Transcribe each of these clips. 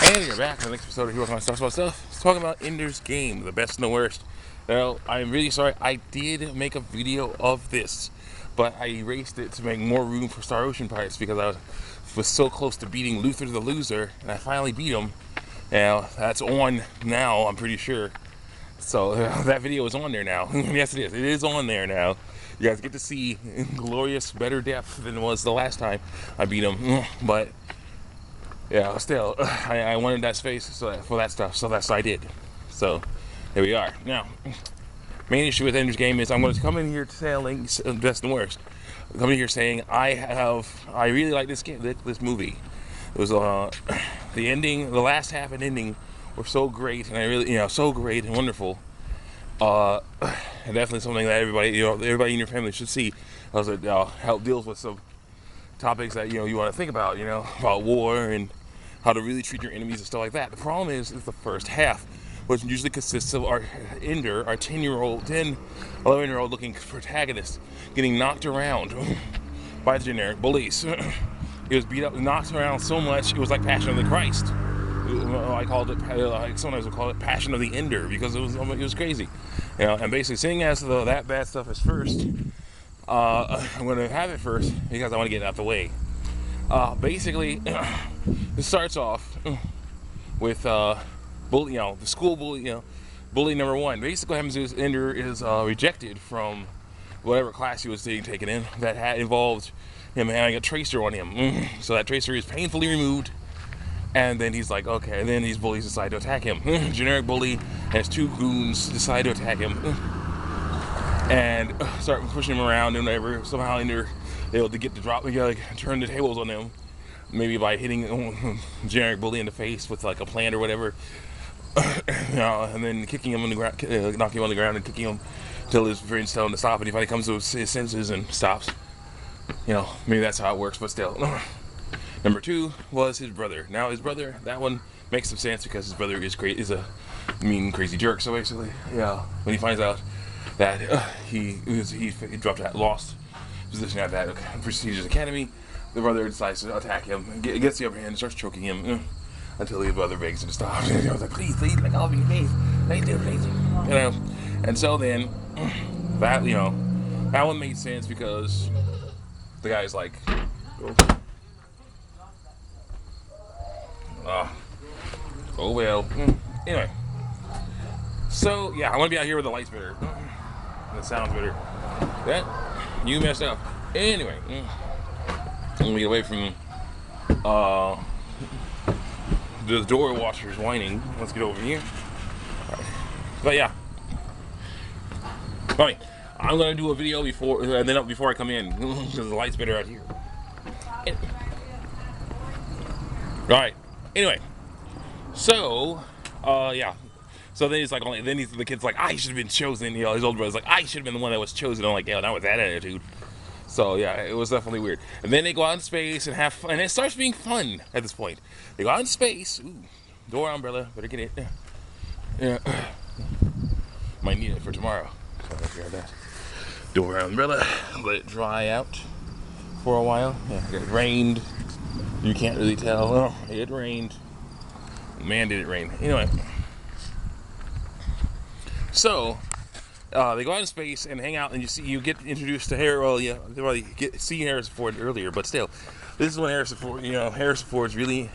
And you're back in the next episode of Heroes on Stuff About Stuff. It's talking about Ender's Game, the best and the worst. Now, I'm really sorry, I did make a video of this, but I erased it to make more room for Star Ocean Pirates because I was so close to beating Luther the Loser, and I finally beat him. Now, that's on now, I'm pretty sure. So, that video is on there now. Yes, it is. It is on there now. You guys get to see glorious, better depth than it was the last time I beat him. But yeah, still, I wanted that space for that stuff, so that's what I did. So, here we are. Now, main issue with Ender's Game is I'm going to come in here telling best and worst. I'm coming here saying I really like this game, this movie. It was the ending, the last half and ending were so great, and I really, so great and wonderful. And definitely something that everybody in your family should see, as it help deals with some topics that you want to think about, about war and how to really treat your enemies and stuff like that. The problem is the first half, which usually consists of our Ender, our 11-year-old looking protagonist, getting knocked around by the generic bullies. He was beat up, knocked around so much, it was like Passion of the Christ. I called it, sometimes we call it Passion of the Ender, because it was crazy. And basically, seeing as though that bad stuff is first, I'm going to have it first because I want to get it out the way. Basically, it starts off with bully, the school bully, bully number one. Basically, what happens is Ender is rejected from whatever class he was taken in that had involved him having a tracer on him. So that tracer is painfully removed, and then he's like, okay. And then these bullies decide to attack him. Generic bully and his two goons decide to attack him and start pushing him around and whatever. Somehow Ender able to get the drop, turn the tables on them, maybe by hitting generic bully in the face with like a plant or whatever, and then kicking him on the ground, knocking him on the ground and kicking him until his friends tell him to stop, and he finally comes to his senses and stops. Maybe that's how it works, but still. Number two was his brother. Now his brother, that one makes some sense because his brother is a mean, crazy jerk. So basically, when he finds out that he dropped that lost position at that prestigious academy, the brother decides to attack him, gets the upper hand, and starts choking him until his brother begs him to stop. I was like, please, let go of me, please, And so then that that one made sense because the guy's like, oh well. Anyway, so yeah, I want to be out here with the lights better, the sounds better. That you messed up. Anyway, let me get away from the door washers whining. Let's get over here. Right. But yeah, funny. I'm gonna do a video before I come in because the light's better out here. All right. Anyway, so yeah. So then he's like, the kid's like, I should have been chosen. His older brother's like, I should have been the one that was chosen. I'm like, yeah, not with that attitude. So yeah, it was definitely weird. And then they go out in space and have fun, and it starts being fun at this point. They go out in space. Ooh, door umbrella, better get it. Yeah, might need it for tomorrow. So I'll grab that door umbrella. Let it dry out for a while. Yeah, it rained. You can't really tell. Oh, it rained. Man, did it rain. Anyway, so they go out in space and hang out, and you get introduced to Harrison. Well, you see Harrison Ford earlier, but still, this is when Harrison Ford's really,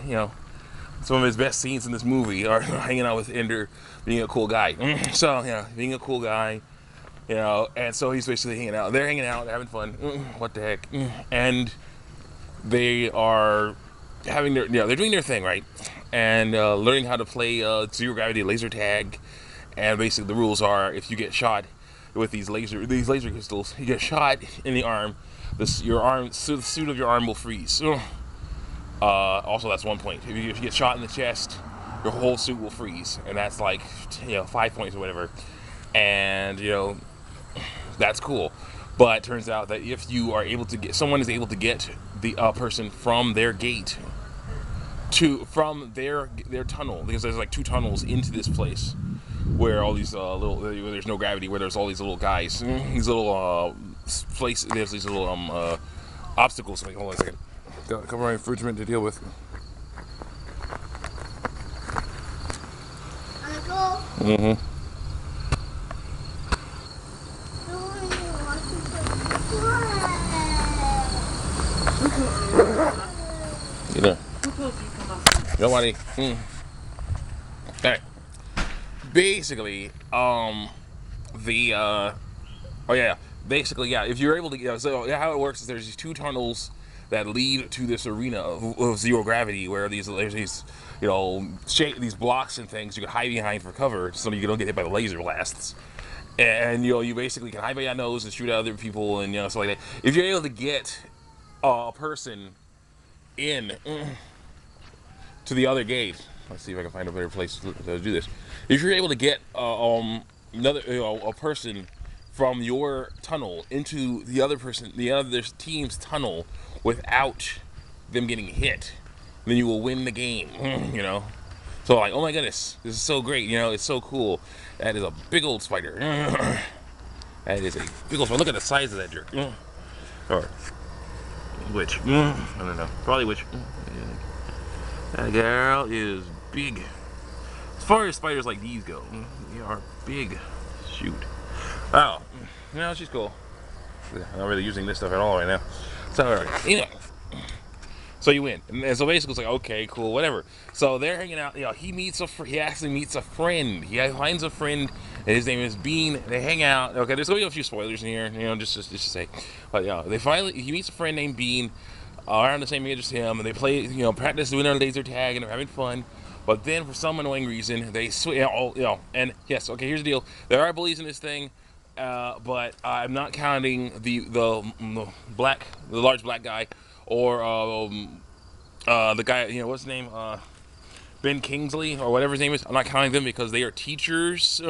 some of his best scenes in this movie are hanging out with Ender, being a cool guy. So being a cool guy, and so he's basically hanging out. They're hanging out, having fun. What the heck? And they are having they're doing their thing, right? And learning how to play zero gravity laser tag. And basically the rules are, if you get shot with these laser crystals, you get shot in the arm, the suit of your arm will freeze. Also, that's 1 point. If you get shot in the chest, your whole suit will freeze, and that's like 5 points or whatever. And that's cool. But it turns out that if you are able to someone is able to get the person from their gate from their tunnel, because there's like 2 tunnels into this place where all these where there's no gravity, where there's all these little guys, these little places, there's these little obstacles. Hold on a second. Got a couple of infringement to deal with. Mm-hmm. You know. Nobody. Alright. Basically, the oh yeah, basically yeah. If you're able to, so yeah, how it works is there's these two tunnels that lead to this arena of zero gravity, where there's these, these blocks and things you can hide behind for cover, so you don't get hit by the laser blasts. And you basically can hide behind those and shoot at other people and stuff like that. If you're able to get a person in to the other gate, let's see if I can find a better place to do this. If you're able to get another a person from your tunnel into the other team's tunnel without them getting hit, then you will win the game. So like, oh my goodness, this is so great. It's so cool. That is a big old spider. That is a big old spider. Look at the size of that jerk. Or which? I don't know. Probably which. That girl is big. As far as spiders like these go, they are big. Shoot. Oh, no, she's cool. I'm not really using this stuff at all right now. So, anyway. So you win, and so basically it's like, okay, cool, whatever. So they're hanging out. He actually meets a friend. He finds a friend, and his name is Bean. They hang out. Okay, there's gonna be a few spoilers in here, just to say. But yeah, he meets a friend named Bean, around the same age as him, and they play, practice doing their laser tag, and they're having fun. But then, for some annoying reason, they switch. And yes, okay, here's the deal. There are bullies in this thing, but I'm not counting the large black guy, or the guy, what's his name, Ben Kingsley or whatever his name is. I'm not counting them because they are teachers.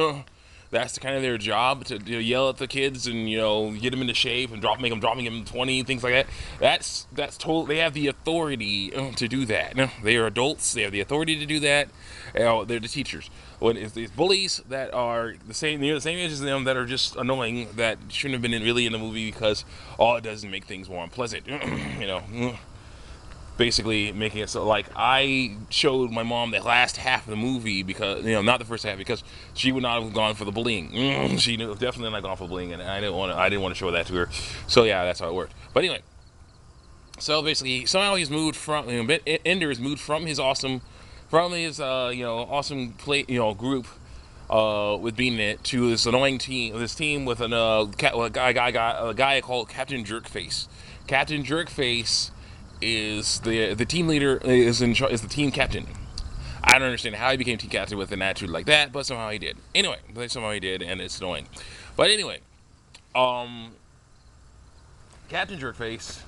That's kind of their job, to yell at the kids and get them into shape and make them dropping them 20, things like that. That's total. They have the authority to do that. They are adults. They have the authority to do that. They're the teachers. When it's these bullies that are the same age as them, that are just annoying, that shouldn't have been really in the movie, because all it does is make things more unpleasant. Basically making it so, like, I showed my mom the last half of the movie, because not the first half, because she would not have gone for the bullying. She definitely not gone for bullying, and I didn't want to show that to her. So yeah, that's how it worked. But anyway, so basically somehow he's moved from Ender has moved from his awesome play group with Bean in it, to this annoying team, with a guy called Captain Jerkface. Captain Jerkface is the team leader, is the team captain. I don't understand how he became team captain with an attitude like that, but somehow he did. Anyway, and it's annoying. But anyway, Captain Jerkface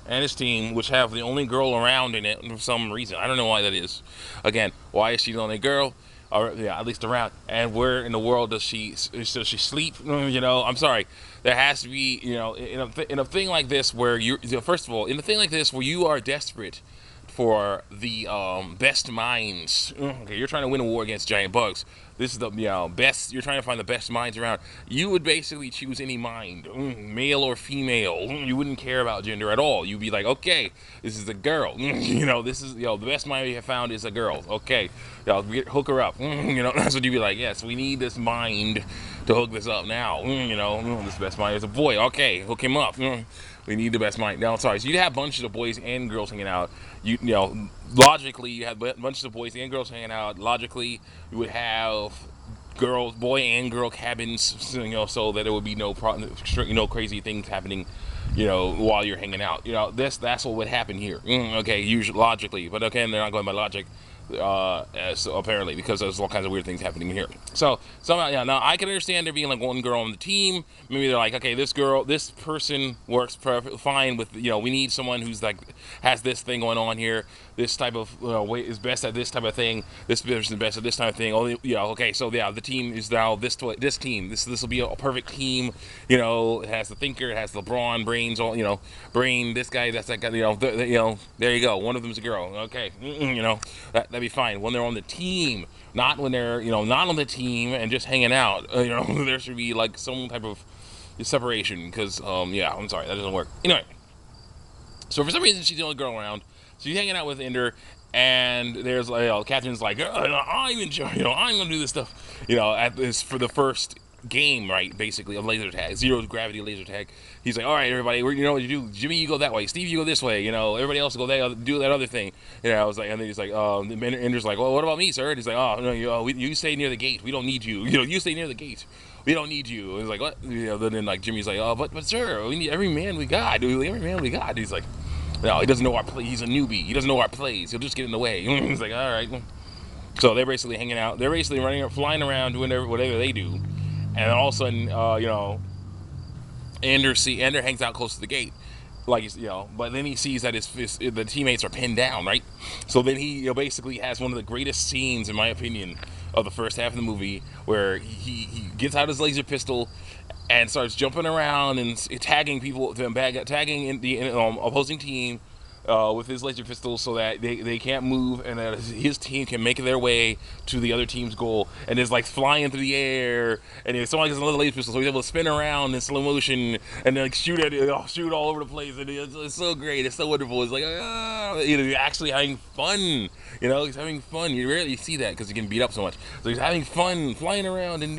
and his team, which have the only girl around in it for some reason. I don't know why that is. Again, why is she the only girl? Or yeah, at least around. And where in the world does she sleep? I'm sorry. There has to be, in a thing like this where first of all, in a thing like this where you are desperate for the best minds. Okay, you're trying to win a war against giant bugs. This is the best. You're trying to find the best minds around. You would basically choose any mind, male or female. You wouldn't care about gender at all. You'd be like, okay, this is a girl. This is the best mind we have found is a girl. Okay, hook her up. That's what you'd be like. Yes, we need this mind to hook this up now. This best mind is a boy. Okay, hook him up. We need the best mind. Now, sorry. So you'd have bunches of boys and girls hanging out. Logically, you have bunches of boys and girls hanging out. Logically, you would have boy and girl cabins, so that there would be no crazy things happening, while you're hanging out. That's what would happen here. Okay, usually logically, but okay, they're not going by logic. So apparently, because there's all kinds of weird things happening here. So somehow, yeah. Now I can understand there being like one girl on the team. Maybe they're like, okay, this person works fine with, we need someone who's like has this thing going on here. This type of way is best at this type of thing. This person is best at this type of thing. Okay. So yeah, the team is now this team. This will be a perfect team. It has the thinker, it has LeBron brains, all brain. This guy, that's that guy. There you go. One of them's a girl. Okay. That'd be fine when they're on the team, not when they're not on the team and just hanging out. There should be like some type of separation, because yeah, I'm sorry, that doesn't work. Anyway, so for some reason she's the only girl around. So she's hanging out with Ender, And there's Captain's like, I'm in charge, I'm gonna do this stuff, at this for the first game, right? Basically, of laser tag, zero gravity laser tag. He's like, all right, everybody, you know what you do? Jimmy, you go that way. Steve, you go this way. Everybody else go do that other thing. I was like, and then he's like, Ender's like, well, what about me, sir? And he's like, oh no, you stay near the gate. We don't need you. You stay near the gate. We don't need you. And he's like, what? Then like Jimmy's like, oh, but sir, we need every man we got. Every man we got. And he's like, no, he doesn't know our play. He's a newbie. He doesn't know our plays. He'll just get in the way. He's like, all right. So they're basically hanging out. They're basically flying around, doing whatever they do. And then all of a sudden, Ender hangs out close to the gate, but then he sees that the teammates are pinned down, right? So then he basically has one of the greatest scenes, in my opinion, of the first half of the movie, where he gets out his laser pistol and starts jumping around and tagging people, tagging in the opposing team with his laser pistol, so that they can't move, and that his team can make their way to the other team's goal. And it's like flying through the air, and someone has another laser pistol, so he's able to spin around in slow motion and then shoot shoot all over the place. And it's so great, it's so wonderful. It's like he's actually having fun. He's having fun. You rarely see that because he can beat up so much. So he's having fun, flying around and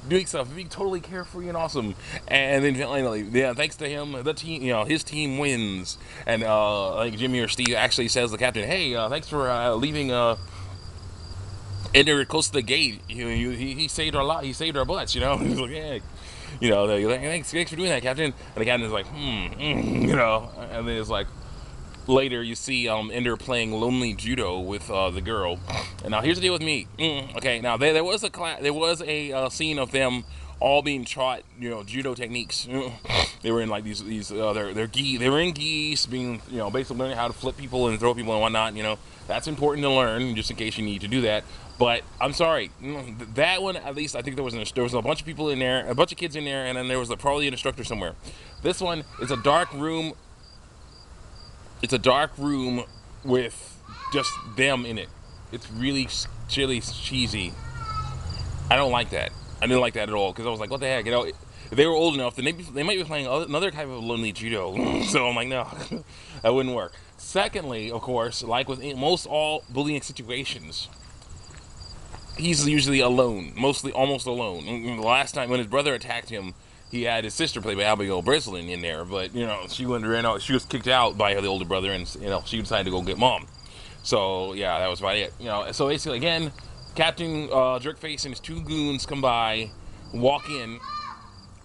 doing stuff, being totally carefree and awesome. And then finally, thanks to him, the team, his team wins. And like Jimmy or Steve actually says to the captain, hey, thanks for leaving Ender close to the gate. He saved our lot. He saved our butts. He's like, yeah. They're like, thanks for doing that, Captain. And the captain is like, and then it's like, later you see Ender playing lonely judo with the girl. And now here's the deal with me. Okay, now there was a scene of them all being taught judo techniques. They were in like these they were in geese, being basically learning how to flip people and throw people and whatnot. That's important to learn just in case you need to do that. But I'm sorry, that one, at least I think there was a bunch of people in there, a bunch of kids in there, and then there was probably an instructor somewhere. This one is a dark room. It's a dark room with just them in it. It's really cheesy. I don't like that. I didn't like that at all, because I was like, what the heck? If they were old enough, then they might be playing another type of lonely judo. So I'm like, no, that wouldn't work. Secondly, of course, like with most all bullying situations, he's usually alone, almost alone. The last time when his brother attacked him, he had his sister played by Abigail Breslin in there, but she ran out. She was kicked out by the older brother, and she decided to go get mom. So yeah, that was about it. So basically, again, Captain Jerkface and his two goons come by, walk in,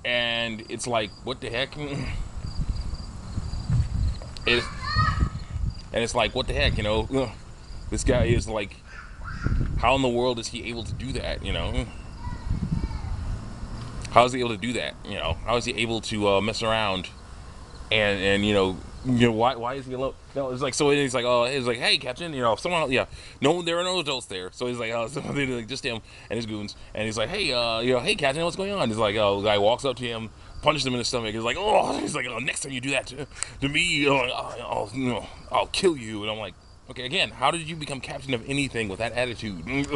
and it's like, what the heck? It's like, what the heck? This guy is like, how in the world is he able to do that? How is he able to do that? How is he able to mess around? And why is he alone? No, it's like, so he's like, oh, it's like, hey, Captain, someone, no, there are no adults there. So he's like, oh, so like just him and his goons, and he's like, hey, hey, Captain, what's going on? He's like, oh, the guy walks up to him, punches him in the stomach. He's like, oh, next time you do that to me, I'll kill you. And I'm like, okay, again, how did you become captain of anything with that attitude?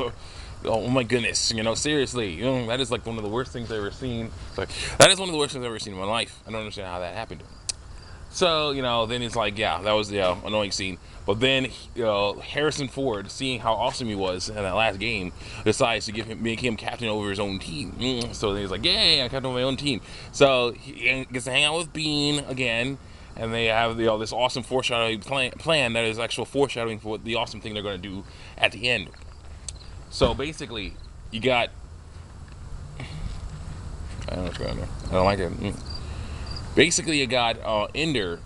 Oh my goodness, seriously, that is like one of the worst things I've ever seen. That is one of the worst things I've ever seen in my life. I don't understand how that happened. So, then it's like, yeah, that was the annoying scene. But then Harrison Ford, seeing how awesome he was in that last game, decides to make him captain over his own team. So then he's like, yay, I'm captain of my own team. So he gets to hang out with Bean again, and they have this awesome foreshadowing plan that is actual foreshadowing for the awesome thing they're going to do at the end. So basically, you got, I don't know what's going on there. I don't like it. Basically, you got Ender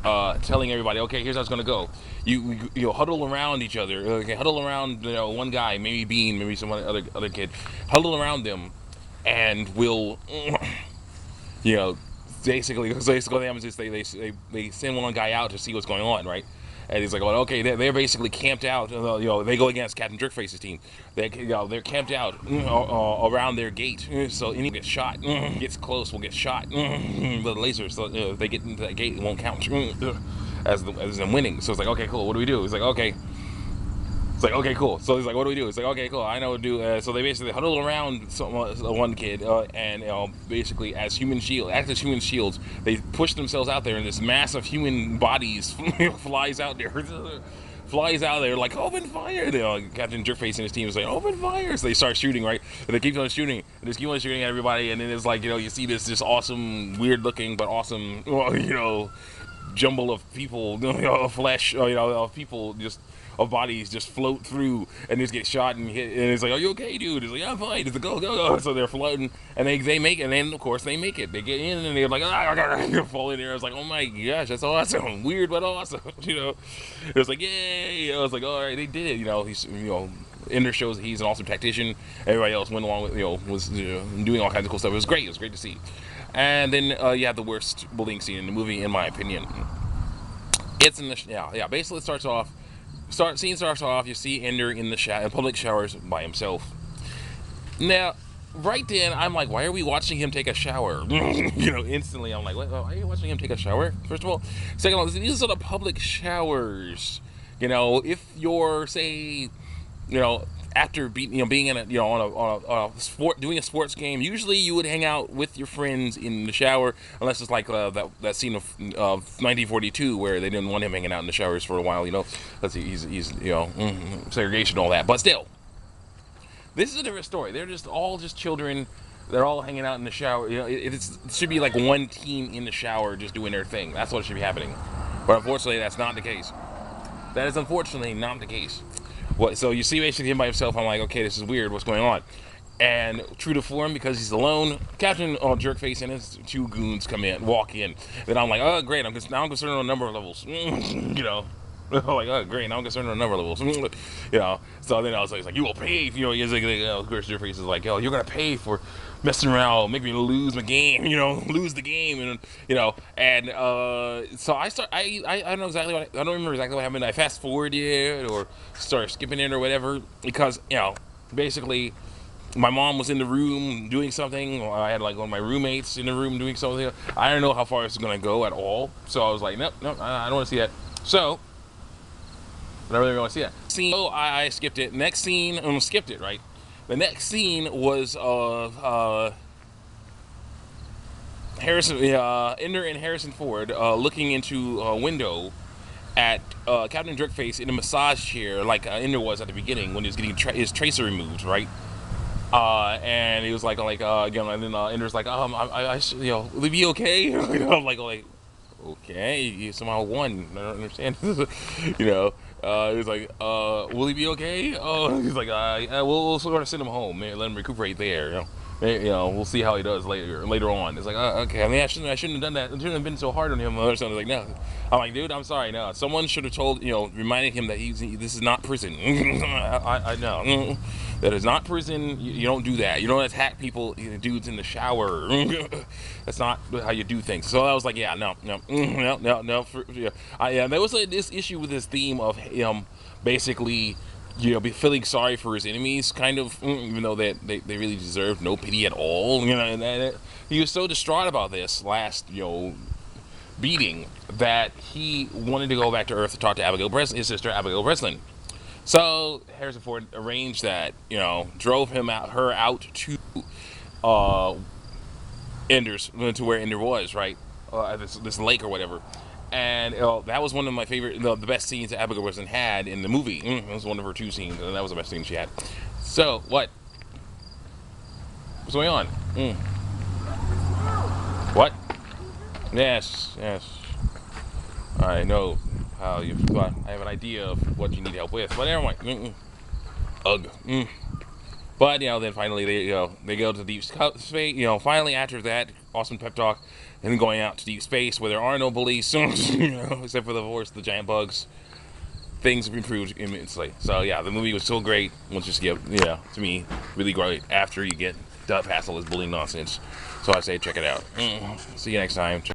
telling everybody, okay, here's how it's gonna go. You huddle around each other. Okay, huddle around one guy, maybe Bean, maybe some other kid. Huddle around them, and we'll basically what happens is they send one guy out to see what's going on, right? And he's like, well, okay, they're basically camped out. They go against Captain Jerkface's team. They're camped out around their gate. So anyone gets shot, gets close, will get shot with a laser. So if they get into that gate, it won't count as them winning. So it's like, okay, cool. What do we do? It's like, okay. It's like, okay, cool. So he's like, what do we do? It's like, okay, cool. I know what to do. So they basically huddle around one kid, and basically as human shields, they push themselves out there, and this mass of human bodies flies out there. flies out there like, open fire. Captain Jerkface and his team is like, open fire. So they start shooting, right? And they keep on shooting, and just keep on shooting at everybody. And then it's like, you see this awesome, weird looking but awesome, jumble of people, flesh, of people just. Of bodies just float through and just get shot and hit, and it's like, are you okay, dude? It's like, yeah, I'm fine. It's like, go. So they're floating, and they make it, and then of course they make it. They get in, and they're like, I gotta fall in there. I was like, oh my gosh, that's awesome. Weird but awesome. It was like, yay. I was like, all right, they did it. He's Ender shows he's an awesome tactician. Everybody else went along with was doing all kinds of cool stuff. It was great. It was great to see. And then you have the worst bullying scene in the movie, in my opinion. It's in the basically it starts off. Scene starts off. You see Ender in the public showers by himself. Now, right then, I'm like, why are we watching him take a shower? Instantly, I'm like, why are you watching him take a shower? First of all, second of all, these are the public showers. If you're, say, after being in on a sport, doing a sports game, usually you would hang out with your friends in the shower, unless it's like that scene of 1942 where they didn't want him hanging out in the showers for a while. Let's see, he's segregation and all that, but still, this is a different story. They're all just children. They're all hanging out in the shower. It should be like one team in the shower just doing their thing. That's what should be happening. But unfortunately, that's not the case. That is unfortunately not the case. So you see basically him by himself. I'm like, okay, this is weird. What's going on? And true to form, because he's alone, Captain Jerkface and his two goons walk in. Then I'm like, oh great, now I'm concerned on a number of levels. Like, oh great, now I'm concerned on a number of levels. So then I was like, you will pay. He's like, of course, Jerkface is like, you're gonna pay for messing around, make me lose my game, lose the game, and so I don't know exactly I don't remember exactly what happened. I fast forwarded it or started skipping it or whatever, because basically my mom was in the room doing something. I had like one of my roommates in the room doing something. I don't know how far it's gonna go at all, so I was like, nope, I don't want to see that. So I don't really want to see that scene. So I skipped it. Next scene, skipped it, right? The next scene was Ender and Harrison Ford looking into a window at Captain Jerkface in a massage chair, like Ender was at the beginning when he was getting his tracer removed, right? And he was like again, and then Ender's like, I should, will he be okay? I'm like, okay, you somehow won. I don't understand. He's like, will he be okay? Oh, he's like, we'll sort of send him home, man, let him recuperate there. We'll see how he does later on. It's like, okay. I mean, I shouldn't have done that. I shouldn't have been so hard on him. Or something. Like, no. I'm like, dude, I'm sorry. No, someone should have told, reminded him that this is not prison. I know. That is not prison. You don't do that. You don't attack people, dudes in the shower. That's not how you do things. So I was like, yeah, no. There was this issue with this theme of him basically, be feeling sorry for his enemies, kind of, even though they really deserved no pity at all. And he was so distraught about this last, beating, that he wanted to go back to Earth to talk to Abigail Breslin, his sister Abigail Breslin. So Harrison Ford arranged that, drove her out to Ender's, to where Ender was, right, this lake or whatever. And that was one of my favorite, the best scenes that Abigail Breslin had in the movie. It was one of her 2 scenes, and that was the best scene she had. So, what's going on? What? Yes. I know how you. I have an idea of what you need help with, but never mind. Ugh. But then finally they go to deep space. Finally after that awesome pep talk, and then going out to deep space where there are no bullies, except for the giant bugs. Things have improved immensely. So yeah, the movie was so great. Once just to me, really great after you get past all this bullying nonsense. So I say check it out. See you next time.